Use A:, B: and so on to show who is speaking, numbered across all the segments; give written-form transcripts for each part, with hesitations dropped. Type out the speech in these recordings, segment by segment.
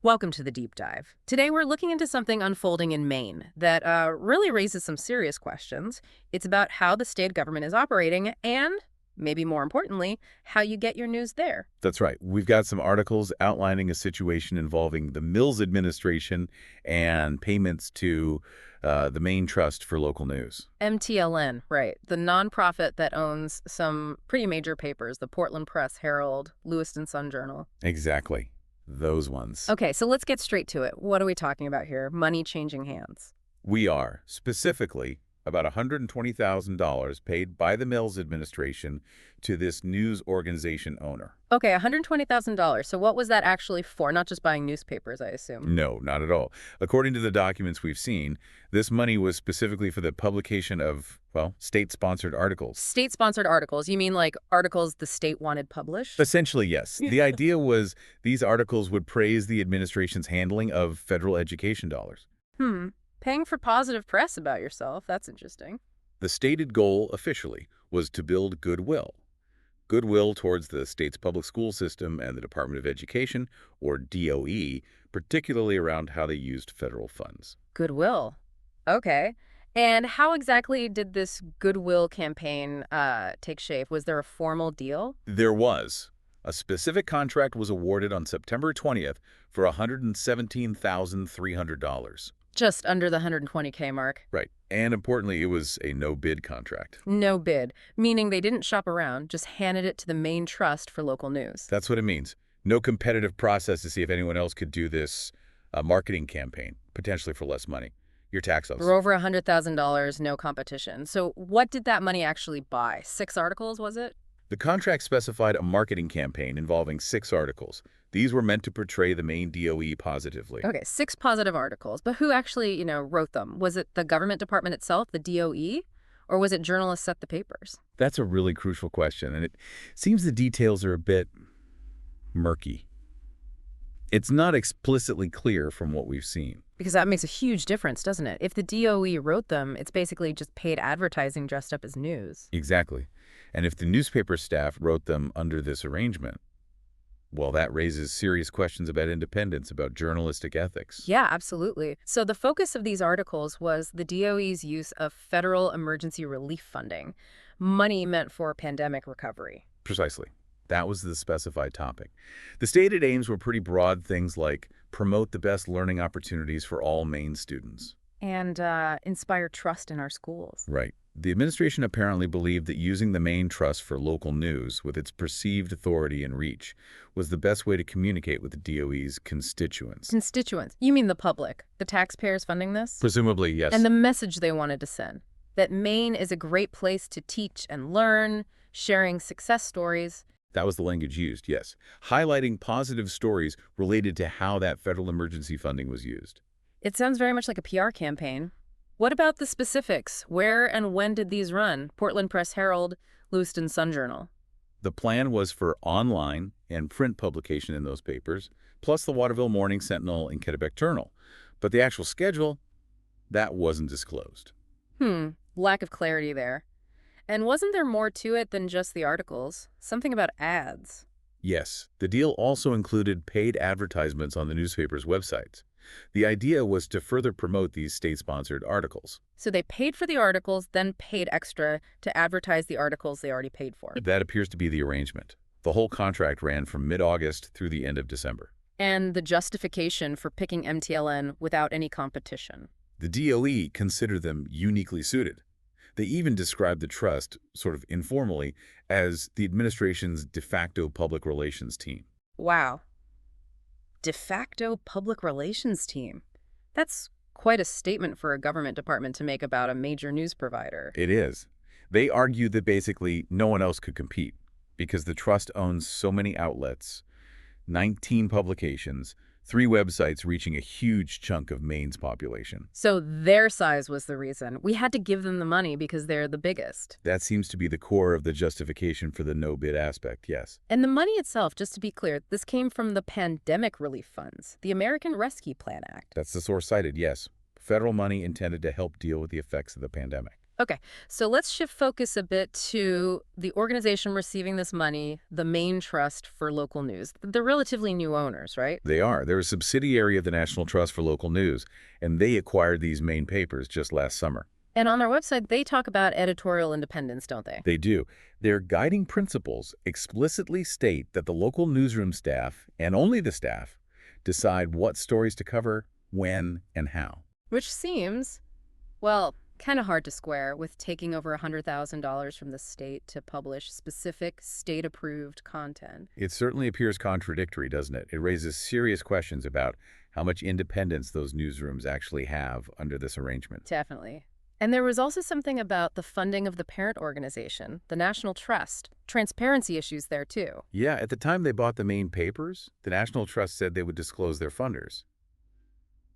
A: Welcome to the deep dive. Today we're looking into something unfolding in Maine that really raises some serious questions. It's about how the state government is operating and, maybe more importantly, how you get your news there.
B: That's right. We've got some articles outlining a situation involving the Mills administration and payments to the Maine Trust for Local News.
A: MTLN, right, the nonprofit that owns some pretty major papers, the Portland Press, Herald, Lewiston Sun-Journal.
B: Exactly. Those ones.
A: Okay, so let's get straight to it. What are we talking about here? Money changing hands.
B: We are, specifically, about $120,000 paid by the Mills administration to this news organization owner.
A: Okay, $120,000. So what was that actually for? Not just buying newspapers, I assume.
B: No, not at all. According to the documents we've seen, this money was specifically for the publication of, well, state-sponsored articles.
A: State-sponsored articles. You mean like articles the state wanted published?
B: Essentially, yes. The idea was these articles would praise the administration's handling of federal education dollars.
A: Paying for positive press about yourself. That's interesting.
B: The stated goal, officially, was to build goodwill. Goodwill towards the state's public school system and the Department of Education, or DOE, particularly around how they used federal funds.
A: Goodwill. Okay. And how exactly did this goodwill campaign take shape? Was there a formal deal?
B: There was. A specific contract was awarded on September 20th for $117,300.
A: Just under the 120K mark.
B: Right. And importantly, it was a no-bid contract.
A: No bid, meaning they didn't shop around, just handed it to the Maine Trust for Local News.
B: That's what it means. No competitive process to see if anyone else could do this marketing campaign, potentially for less money. Your tax office.
A: For over $100,000, no competition. So what did that money actually buy? 6 articles, was it?
B: The contract specified a marketing campaign involving 6 articles. These were meant to portray the Maine DOE positively.
A: Okay, 6 positive articles. But who actually, wrote them? Was it the government department itself, the DOE? Or was it journalists at the papers?
B: That's a really crucial question, and it seems the details are a bit murky. It's not explicitly clear from what we've seen.
A: Because that makes a huge difference, doesn't it? If the DOE wrote them, it's basically just paid advertising dressed up as news.
B: Exactly. And if the newspaper staff wrote them under this arrangement, well, that raises serious questions about independence, about journalistic ethics.
A: Yeah, absolutely. So the focus of these articles was the DOE's use of federal emergency relief funding, money meant for pandemic recovery.
B: Precisely. That was the specified topic. The stated aims were pretty broad, things like promote the best learning opportunities for all Maine students.
A: And inspire trust in our schools.
B: Right. The administration apparently believed that using the Maine Trust for Local News, with its perceived authority and reach, was the best way to communicate with the DOE's constituents.
A: Constituents? You mean the public? The taxpayers funding this?
B: Presumably, yes.
A: And the message they wanted to send. That Maine is a great place to teach and learn, sharing success stories.
B: That was the language used, yes. Highlighting positive stories related to how that federal emergency funding was used.
A: It sounds very much like a PR campaign. What about the specifics? Where and when did these run? Portland Press Herald, Lewiston Sun-Journal.
B: The plan was for online and print publication in those papers, plus the Waterville Morning Sentinel and Kennebec Journal. But the actual schedule, that wasn't disclosed.
A: Lack of clarity there. And wasn't there more to it than just the articles? Something about ads.
B: Yes, the deal also included paid advertisements on the newspaper's websites. The idea was to further promote these state-sponsored articles.
A: So they paid for the articles, then paid extra to advertise the articles they already paid for.
B: That appears to be the arrangement. The whole contract ran from mid-August through the end of December.
A: And the justification for picking MTLN without any competition.
B: The DOE considered them uniquely suited. They even described the trust, sort of informally, as the administration's de facto public relations team.
A: Wow. De facto public relations team. That's quite a statement for a government department to make about a major news provider.
B: It is. They argued that basically no one else could compete because the trust owns so many outlets, 19 publications, 3 websites reaching a huge chunk of Maine's population.
A: So their size was the reason. We had to give them the money because they're the biggest.
B: That seems to be the core of the justification for the no-bid aspect, yes.
A: And the money itself, just to be clear, this came from the Pandemic Relief Funds, the American Rescue Plan Act.
B: That's the source cited, yes. Federal money intended to help deal with the effects of the pandemic.
A: Okay, so let's shift focus a bit to the organization receiving this money, the Maine Trust for Local News. They're relatively new owners, right?
B: They are. They're a subsidiary of the National Trust for Local News, and they acquired these Maine papers just last summer.
A: And on their website, they talk about editorial independence, don't they?
B: They do. Their guiding principles explicitly state that the local newsroom staff, and only the staff, decide what stories to cover, when, and how.
A: Which seems, well, kind of hard to square with taking over $100,000 from the state to publish specific state-approved content.
B: It certainly appears contradictory, doesn't it? It raises serious questions about how much independence those newsrooms actually have under this arrangement.
A: Definitely. And there was also something about the funding of the parent organization, the National Trust. Transparency issues there, too.
B: Yeah, at the time they bought the Maine papers, the National Trust said they would disclose their funders.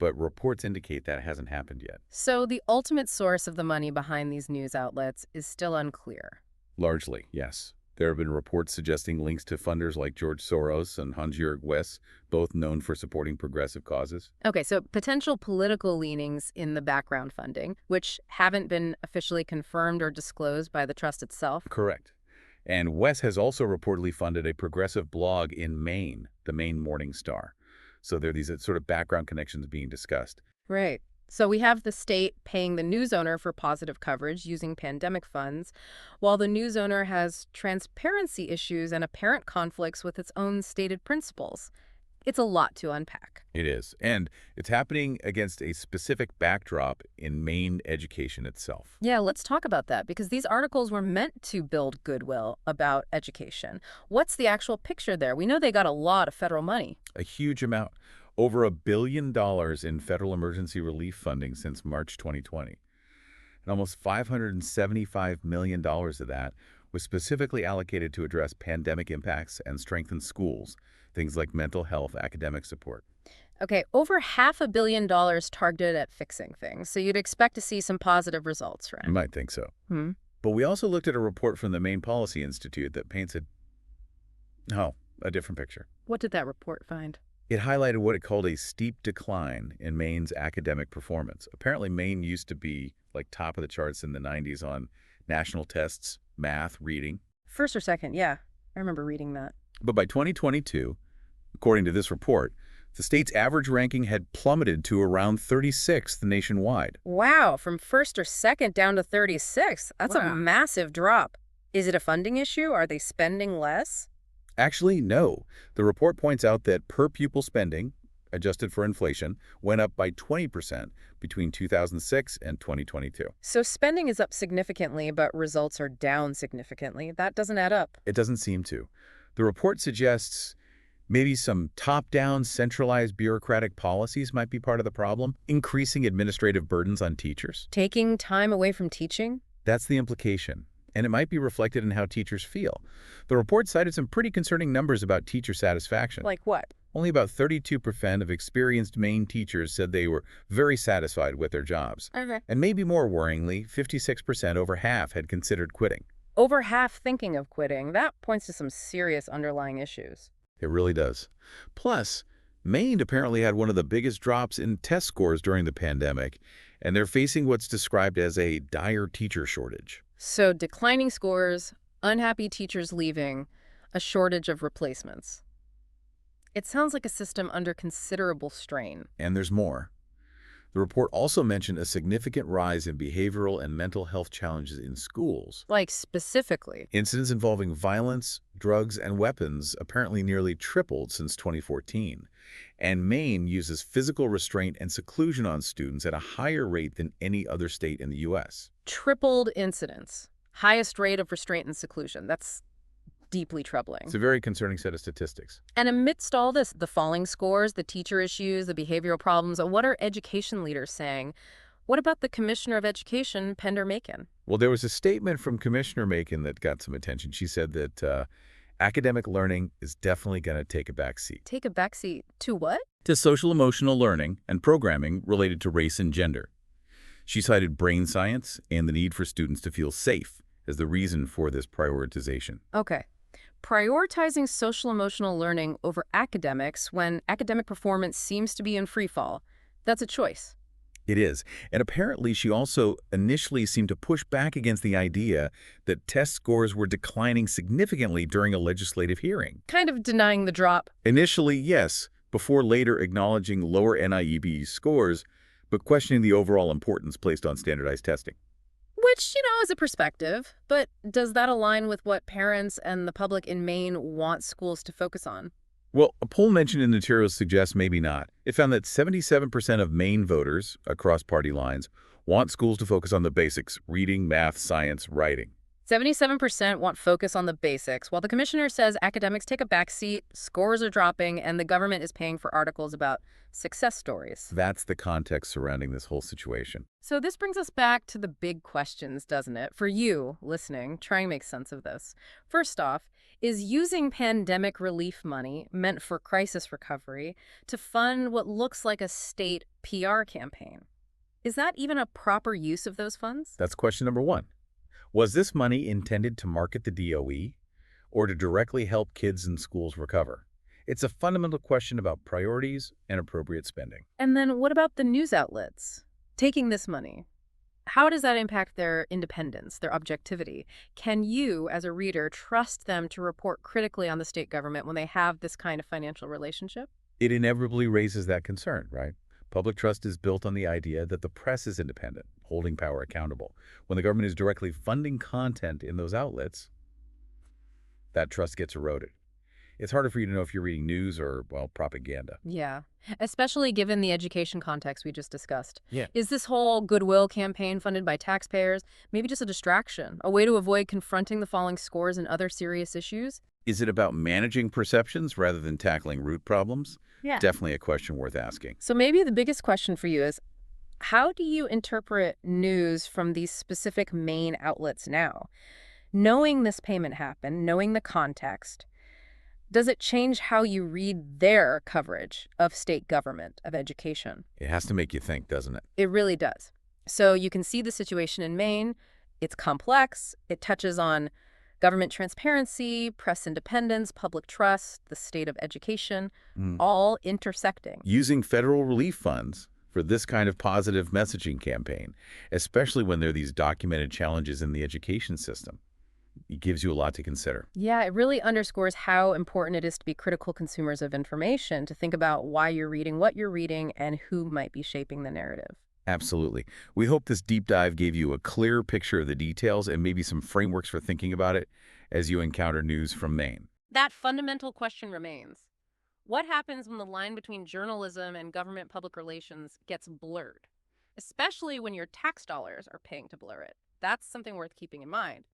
B: But reports indicate that hasn't happened yet.
A: So the ultimate source of the money behind these news outlets is still unclear.
B: Largely, yes. There have been reports suggesting links to funders like George Soros and Hans-Jörg Wess, both known for supporting progressive causes.
A: Okay, so potential political leanings in the background funding, which haven't been officially confirmed or disclosed by the trust itself.
B: Correct. And Wess has also reportedly funded a progressive blog in Maine, the Maine Morning Star. So there are these sort of background connections being discussed.
A: Right. So we have the state paying the news owner for positive coverage using pandemic funds, while the news owner has transparency issues and apparent conflicts with its own stated principles. It's a lot to unpack.
B: It is. And it's happening against a specific backdrop in Maine education itself.
A: Yeah, let's talk about that, because these articles were meant to build goodwill about education. What's the actual picture there? We know they got a lot of federal money.
B: A huge amount. Over $1 billion in federal emergency relief funding since March 2020. And almost $575 million of that was specifically allocated to address pandemic impacts and strengthen schools, things like mental health, academic support.
A: Okay, over $500 million targeted at fixing things, so you'd expect to see some positive results, right?
B: You might think so.
A: Hmm.
B: But we also looked at a report from the Maine Policy Institute that paints a different picture.
A: What did that report find?
B: It highlighted what it called a steep decline in Maine's academic performance. Apparently, Maine used to be like top of the charts in the 90s on national tests, math, reading.
A: First or second, yeah. I remember reading that.
B: But by 2022, according to this report, the state's average ranking had plummeted to around 36th nationwide.
A: Wow, from first or second down to 36. That's a massive drop. Is it a funding issue? Are they spending less?
B: Actually, no. The report points out that per-pupil spending, adjusted for inflation, went up by 20% between 2006 and 2022.
A: So spending is up significantly, but results are down significantly. That doesn't add up.
B: It doesn't seem to. The report suggests maybe some top-down, centralized bureaucratic policies might be part of the problem, increasing administrative burdens on teachers.
A: Taking time away from teaching?
B: That's the implication. And it might be reflected in how teachers feel. The report cited some pretty concerning numbers about teacher satisfaction.
A: Like what?
B: Only about 32% of experienced Maine teachers said they were very satisfied with their jobs.
A: Okay.
B: And maybe more worryingly, 56%, over half, had considered quitting.
A: Over half thinking of quitting. That points to some serious underlying issues.
B: It really does. Plus, Maine apparently had one of the biggest drops in test scores during the pandemic, and they're facing what's described as a dire teacher shortage.
A: So declining scores, unhappy teachers leaving, a shortage of replacements. It sounds like a system under considerable strain.
B: And there's more. The report also mentioned a significant rise in behavioral and mental health challenges in schools.
A: Like specifically?
B: Incidents involving violence, drugs, and weapons apparently nearly tripled since 2014. And Maine uses physical restraint and seclusion on students at a higher rate than any other state in the U.S.
A: Tripled incidents. Highest rate of restraint and seclusion. That's deeply troubling.
B: It's a very concerning set of statistics.
A: And amidst all this, the falling scores, the teacher issues, the behavioral problems, what are education leaders saying? What about the Commissioner of Education, Pender Macon?
B: Well, there was a statement from Commissioner Macon that got some attention. She said that academic learning is definitely going to take a back seat.
A: Take a backseat to what?
B: To social-emotional learning and programming related to race and gender. She cited brain science and the need for students to feel safe as the reason for this prioritization.
A: Okay. Prioritizing social-emotional learning over academics when academic performance seems to be in free fall. That's a choice.
B: It is. And apparently she also initially seemed to push back against the idea that test scores were declining significantly during a legislative hearing.
A: Kind of denying the drop.
B: Initially, yes, before later acknowledging lower NIEB scores, but questioning the overall importance placed on standardized testing.
A: Which, is a perspective. But does that align with what parents and the public in Maine want schools to focus on?
B: Well, a poll mentioned in the materials suggests maybe not. It found that 77% of Maine voters, across party lines, want schools to focus on the basics: reading, math, science, writing.
A: 77% want focus on the basics, while the commissioner says academics take a backseat, scores are dropping, and the government is paying for articles about success stories.
B: That's the context surrounding this whole situation.
A: So this brings us back to the big questions, doesn't it? For you, listening, try and make sense of this. First off, is using pandemic relief money meant for crisis recovery to fund what looks like a state PR campaign? Is that even a proper use of those funds?
B: That's question number one. Was this money intended to market the DOE or to directly help kids and schools recover? It's a fundamental question about priorities and appropriate spending.
A: And then what about the news outlets taking this money? How does that impact their independence, their objectivity? Can you, as a reader, trust them to report critically on the state government when they have this kind of financial relationship?
B: It inevitably raises that concern, right? Public trust is built on the idea that the press is independent, holding power accountable. When the government is directly funding content in those outlets, that trust gets eroded. It's harder for you to know if you're reading news or, well, propaganda.
A: Yeah, especially given the education context we just discussed.
B: Yeah.
A: Is this whole goodwill campaign funded by taxpayers maybe just a distraction, a way to avoid confronting the falling scores and other serious issues?
B: Is it about managing perceptions rather than tackling root problems?
A: Yeah.
B: Definitely a question worth asking.
A: So maybe the biggest question for you is, how do you interpret news from these specific main outlets now? Knowing this payment happened, knowing the context, does it change how you read their coverage of state government, of education?
B: It has to make you think, doesn't it?
A: It really does. So you can see the situation in Maine. It's complex. It touches on government transparency, press independence, public trust, the state of education, all intersecting.
B: Using federal relief funds for this kind of positive messaging campaign, especially when there are these documented challenges in the education system, it gives you a lot to consider.
A: Yeah, it really underscores how important it is to be critical consumers of information, to think about why you're reading what you're reading and who might be shaping the narrative.
B: Absolutely. We hope this deep dive gave you a clear picture of the details and maybe some frameworks for thinking about it as you encounter news from Maine.
A: That fundamental question remains. What happens when the line between journalism and government public relations gets blurred, especially when your tax dollars are paying to blur it? That's something worth keeping in mind.